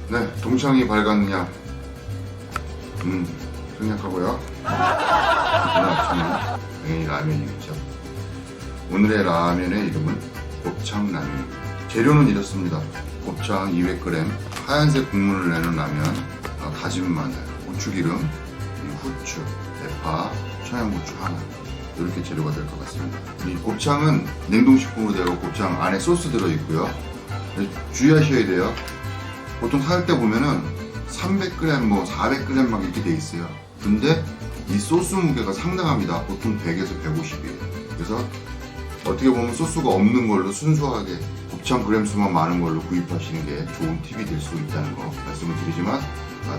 네, 동창이 밝았느냐? 생략하고요. 오늘 아침은 당연히 라면이겠죠. 오늘의 라면의 이름은 곱창라면입니다. 재료는 이렇습니다. 곱창 200g, 하얀색 국물을 내는 라면, 다진 마늘, 고추기름, 후추, 대파, 청양고추 하나, 이렇게 재료가 될 것 같습니다. 이 곱창은 냉동식품으로 되어 곱창 안에 소스 들어있고요. 주의하셔야 돼요. 보통 살 때 보면은 300g, 400g 막 이렇게 돼 있어요. 근데 이 소스 무게가 상당합니다. 보통 100에서 150이에요. 그래서 어떻게 보면 소스가 없는 걸로 순수하게 곱창 그램 수만 많은 걸로 구입하시는 게 좋은 팁이 될 수 있다는 거 말씀을 드리지만,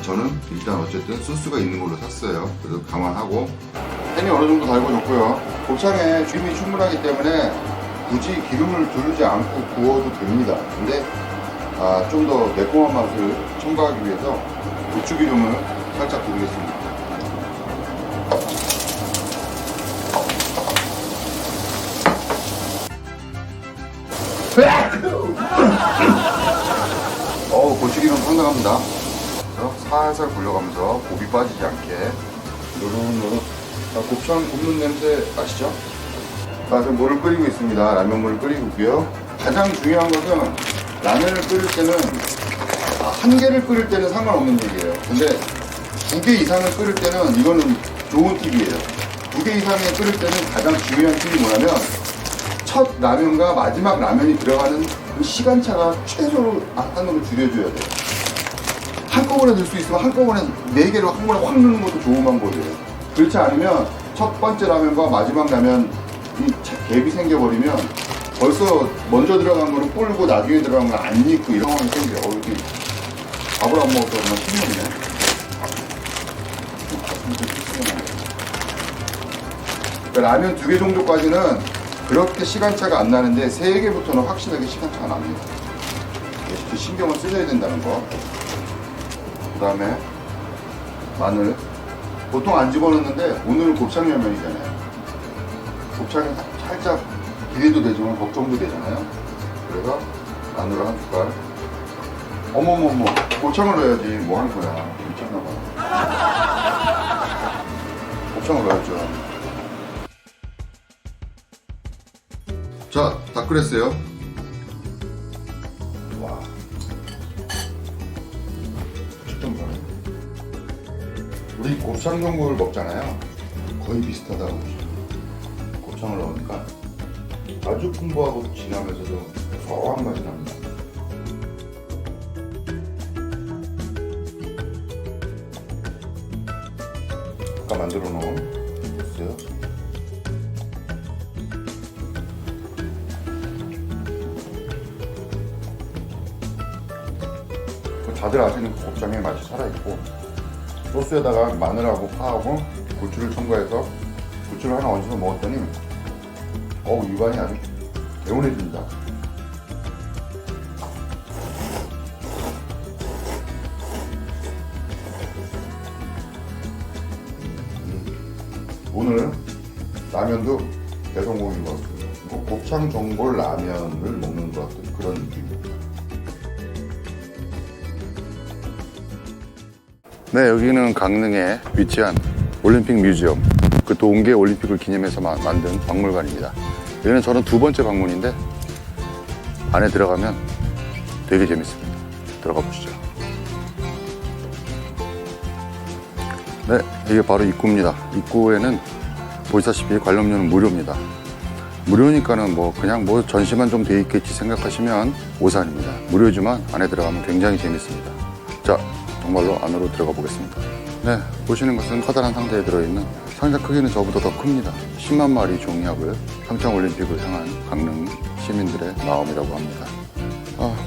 저는 일단 어쨌든 소스가 있는 걸로 샀어요. 그래서 감안하고 팬이 어느 정도 달궈졌고요. 곱창에 기름이 충분하기 때문에 굳이 기름을 두르지 않고 구워도 됩니다. 근데 좀 더 매콤한 맛을 첨가하기 위해서 고추기름을 살짝 두르겠습니다. 고추기름 상당합니다. 그래서 살살 굴려가면서 고기 빠지지 않게 노릇노릇. 곱창 굽는 냄새 아시죠? 지금 물을 끓이고 있습니다. 라면물을 끓이고 있고요. 가장 중요한 것은 라면을 끓일 때는 한 개를 끓일 때는 상관없는 얘기예요. 근데 2개 이상을 끓일 때는 이거는 좋은 팁이에요. 2개 이상을 끓일 때는 가장 중요한 팁이 뭐냐면 첫 라면과 마지막 라면이 들어가는 그 시간차가 최소로 한으로 줄여줘야 돼요. 한꺼번에 넣을 수 있으면 한꺼번에 4개를 한꺼번에 확 넣는 것도 좋은 방법이에요. 그렇지 않으면 첫 번째 라면과 마지막 라면 이 갭이 생겨버리면 벌써 먼저 들어간 거는 불고 나중에 들어간 건 안 익고 이런 상황이 생겨요. 이렇게 밥을 안 먹어서 정말 힘이 없네. 그러니까 라면 2개 정도까지는 그렇게 시간차가 안 나는데 3개부터는 확실하게 시간차가 납니다. 그 신경을 쓰셔야 된다는 거. 그 다음에 마늘. 보통 안 집어넣는데 오늘은 곱창라면이잖아요. 곱창이 살짝 기대도 되지만 걱정도 되잖아요. 그래서 마늘을 한 숟갈. 어머머머, 곱창을 넣어야지. 뭐 하는 거야. 괜찮나봐. 곱창을 넣어야죠. 자, 다 끓였어요. 와. 잠깐만. 우리 곱창 전골 먹잖아요. 거의 비슷하다고 보시죠. 곱창을 넣으니까 아주 풍부하고 진하면서도 고소한 맛이 납니다. 아까 만들어 놓은 소스. 다들 아시는 그 곱창의 맛이 살아있고, 소스에다가 마늘하고 파하고 고추를 첨가해서 고추를 하나 얹어서 먹었더니 입안이 아주 개운해집니다. 오늘 라면도 대성공인 것 같습니다. 곱창 전골 라면을 먹는 것 같은 그런 느낌입니다. 네, 여기는 강릉에 위치한 올림픽 뮤지엄, 그 동계 올림픽을 기념해서 만든 박물관입니다. 여기는 저는 2번째 방문인데 안에 들어가면 되게 재밌습니다. 들어가 보시죠. 네, 이게 바로 입구입니다. 입구에는 보시다시피 관람료는 무료입니다. 무료니까는 그냥 전시만 좀 돼 있겠지 생각하시면 오산입니다. 무료지만 안에 들어가면 굉장히 재밌습니다. 자, 정말로 안으로 들어가 보겠습니다. 네, 보시는 것은 커다란 상자에 들어있는, 상자 크기는 저보다 더 큽니다. 10만 마리 종이학을 평창올림픽을 향한 강릉 시민들의 마음이라고 합니다.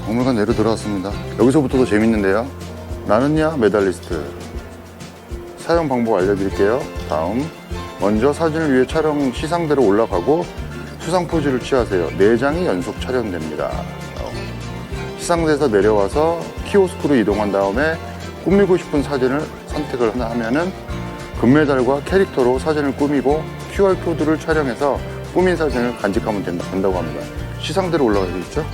박물관 내로 들어왔습니다. 여기서부터도 재밌는데요. 나는야 메달리스트. 사용 방법 알려드릴게요. 다음, 먼저 사진을 위해 촬영 시상대로 올라가고 수상 포즈를 취하세요. 4장이 연속 촬영됩니다. 시상대에서 내려와서 키오스크로 이동한 다음에 꾸미고 싶은 사진을 선택을 하면은 금메달과 캐릭터로 사진을 꾸미고 QR코드를 촬영해서 꾸민 사진을 간직하면 된다고 합니다. 시상대로 올라가야 되겠죠?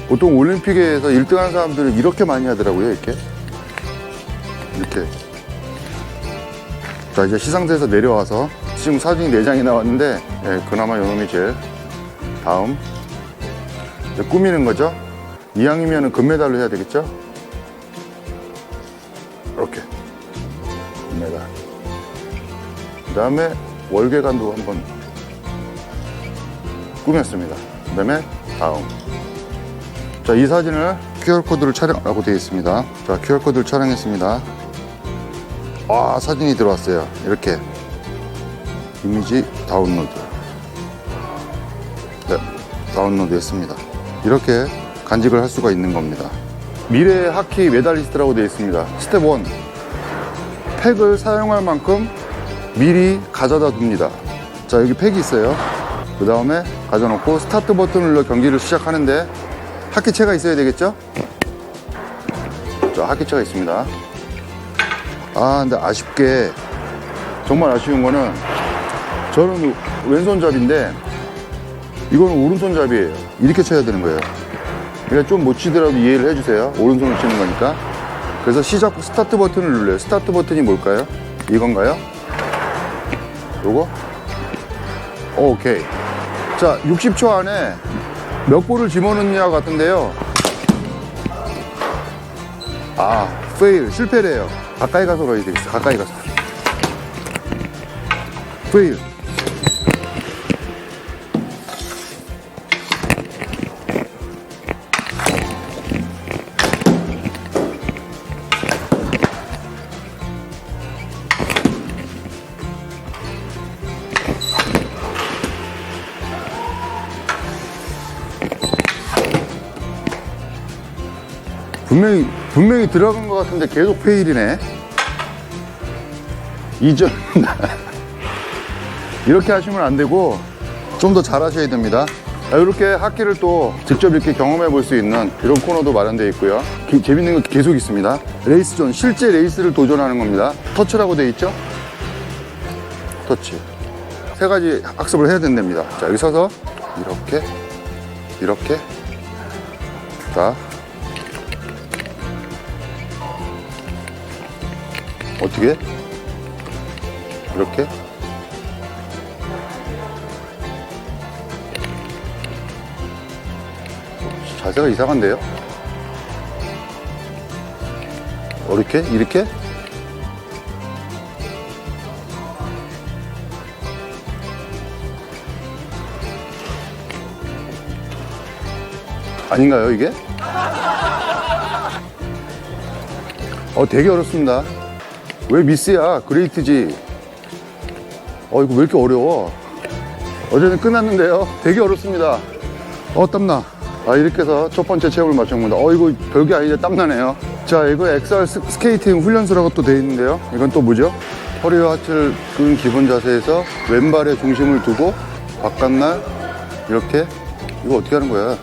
보통 올림픽에서 1등한 사람들은 이렇게 많이 하더라고요. 이렇게 오케이. 자, 이제 시상대에서 내려와서 지금 사진이 4장이 나왔는데, 예, 그나마 요놈이 제일. 다음. 이제 꾸미는 거죠. 이왕이면 금메달로 해야 되겠죠? 이렇게. 금메달. 그 다음에 월계관도 한번 꾸몄습니다. 그 다음에 다음. 자, 이 사진을 QR코드를 촬영하고 되어 있습니다. 자, QR코드를 촬영했습니다. 아, 사진이 들어왔어요. 이렇게. 이미지 다운로드. 네, 다운로드 했습니다. 이렇게 간직을 할 수가 있는 겁니다. 미래 하키 메달리스트라고 되어 있습니다. 스텝 1. 팩을 사용할 만큼 미리 가져다 둡니다. 자, 여기 팩이 있어요. 그 다음에 가져놓고 스타트 버튼을 눌러 경기를 시작하는데 하키채가 있어야 되겠죠? 자, 하키채가 있습니다. 아, 근데 아쉽게, 정말 아쉬운 거는 저는 왼손잡이인데 이거는 오른손잡이에요. 이렇게 쳐야 되는 거예요. 그러니까 좀 못 치더라도 이해를 해주세요. 오른손으로 치는 거니까. 그래서 시작 후 스타트 버튼을 눌러요. 스타트 버튼이 뭘까요? 이건가요? 요거? 오케이. 자, 60초 안에 몇 볼을 집어넣느냐 같은데요. 아, 페일, 실패래요. 가까이 가서 넣어야 되겠어. 가까이 가서. 페일. 분명히 들어간 것 같은데 계속 페일이네. 2점. 이렇게 하시면 안 되고 좀 더 잘하셔야 됩니다. 이렇게 하키를 또 직접 이렇게 경험해 볼 수 있는 이런 코너도 마련되어 있고요. 재밌는 거 계속 있습니다. 레이스존, 실제 레이스를 도전하는 겁니다. 터치라고 되어 있죠? 터치. 3가지 학습을 해야 된답니다. 자, 여기 서서 이렇게 자, 어떻게? 이렇게? 자세가 이상한데요? 이렇게? 이렇게? 아닌가요, 이게? 되게 어렵습니다. 왜 미스야? 그레이트지. 이거 왜 이렇게 어려워? 어제는 끝났는데요. 되게 어렵습니다. 땀나. 이렇게 해서 첫 번째 체험을 마쳤습니다. 이거 별게 아닌데 땀나네요. 자, 이거 XR 스케이팅 훈련소라고 또 되어 있는데요. 이건 또 뭐죠? 허리와 하체를 끈 기본 자세에서 왼발에 중심을 두고 바깥날 이렇게. 이거 어떻게 하는 거야?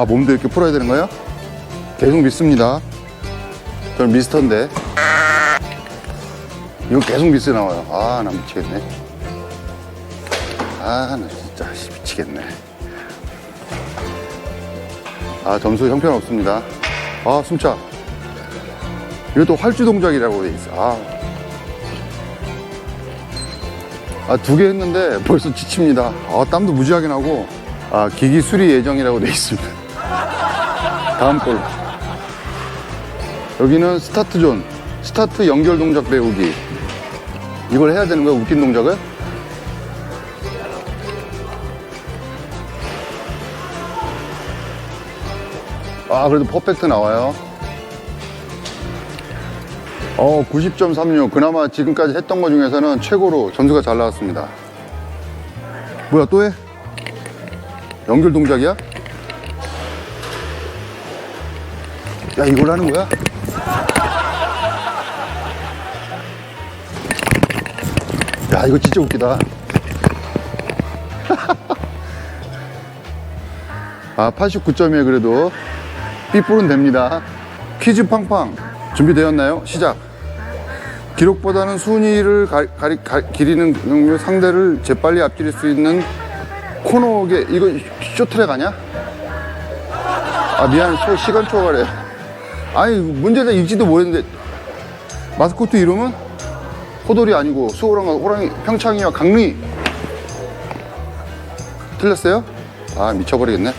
몸도 이렇게 풀어야 되는 거예요? 계속 미스입니다. 저는 미스터인데. 이거 계속 미스 나와요. 나 미치겠네. 나 진짜 미치겠네. 점수 형편없습니다. 숨차. 이것도 활주 동작이라고 돼 있어. 2개 했는데 벌써 지칩니다. 땀도 무지하게 나고. 기기 수리 예정이라고 돼 있습니다. 다음 걸로. 여기는 스타트 존. 스타트 연결 동작 배우기. 이걸 해야 되는 거야, 웃긴 동작을? 그래도 퍼펙트 나와요. 90.36. 그나마 지금까지 했던 것 중에서는 최고로 점수가 잘 나왔습니다. 뭐야, 또 해? 연결 동작이야? 야, 이걸 하는 거야? 야, 이거 진짜 웃기다. 89점이에요. 그래도 삐뿔은 됩니다. 퀴즈 팡팡 준비되었나요? 시작. 기록보다는 순위를 기리는 상대를 재빨리 앞지를 수 있는 코너게 이거 쇼트랙 아니야? 아 미안 시간 초과래. 아니 문제는 일지도 모르는데 마스코트 이름은 호돌이 아니고 수호랑과 호랑이 평창이와 강릉이 틀렸어요? 아 미쳐버리겠네.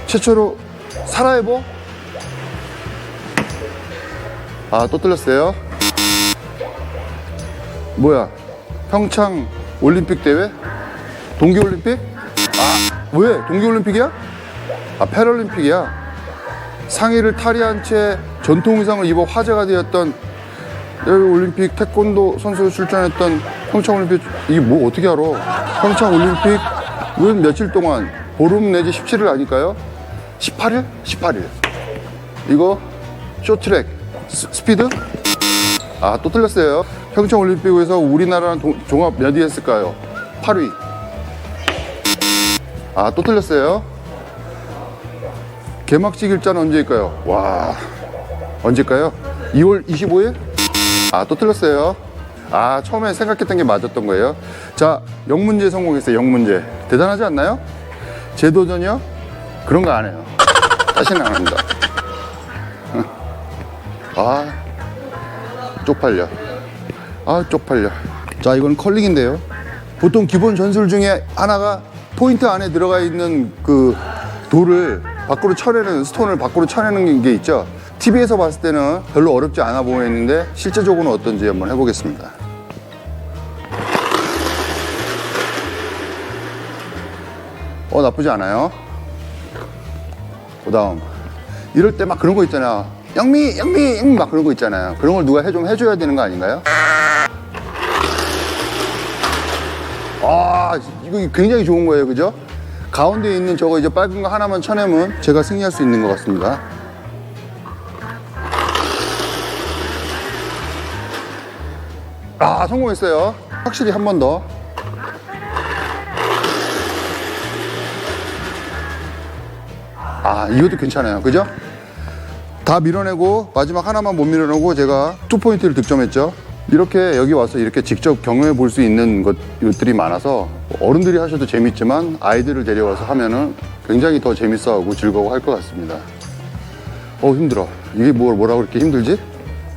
최초로 사라예보? 아 또 틀렸어요. 뭐야 평창 올림픽 대회? 동계올림픽? 아 왜 동계올림픽이야? 아 패럴림픽이야. 상의를 탈의한 채 전통 의상을 입어 화제가 되었던 올림픽 태권도 선수로 출전했던 평창올림픽. 이게 뭐 어떻게 알아? 평창올림픽은 며칠 동안 보름 내지 17일 아닐까요? 18일? 18일. 이거 쇼트랙 스피드? 아 또 틀렸어요. 평창올림픽에서 우리나라는 종합 몇 위 했을까요? 8위. 아 또 틀렸어요. 개막식 일자는 언제일까요? 와 언제일까요? 2월 25일? 아 또 틀렸어요. 아 처음에 생각했던 게 맞았던 거예요. 자 0문제 성공했어요. 0문제 대단하지 않나요? 재도전이요? 그런 거 안 해요. 다시는 안 합니다. 아 쪽팔려. 아 쪽팔려. 자 이건 컬링인데요. 보통 기본 전술 중에 하나가 포인트 안에 들어가 있는 그 돌을 밖으로 쳐내는, 스톤을 밖으로 쳐내는 게 있죠. TV에서 봤을 때는 별로 어렵지 않아 보이는데 실제적으로는 어떤지 한번 해보겠습니다. 나쁘지 않아요. 그 다음 이럴 때 막 그런 거 있잖아. 영미 막 그런 거 있잖아요. 그런 걸 누가 좀 해줘야 되는 거 아닌가요? 아 이거 굉장히 좋은 거예요, 그죠? 가운데 있는 저거 이제 빨간 거 하나만 쳐내면 제가 승리할 수 있는 것 같습니다. 아 성공했어요. 확실히 한 번 더. 아 이것도 괜찮아요, 그죠? 다 밀어내고 마지막 하나만 못 밀어내고 제가 2포인트를 득점했죠. 이렇게 여기 와서 이렇게 직접 경험해 볼 수 있는 것들이 많아서 어른들이 하셔도 재밌지만 아이들을 데려와서 하면은 굉장히 더 재밌어하고 즐거워할 것 같습니다. 힘들어. 이게 뭐라고 그렇게 힘들지?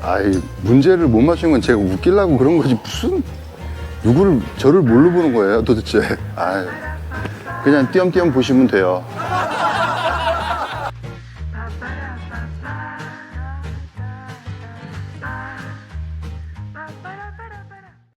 아이 문제를 못 맞춘 건 제가 웃기려고 그런 거지 무슨 저를 뭘로 보는 거예요 도대체. 아이 그냥 띄엄띄엄 보시면 돼요.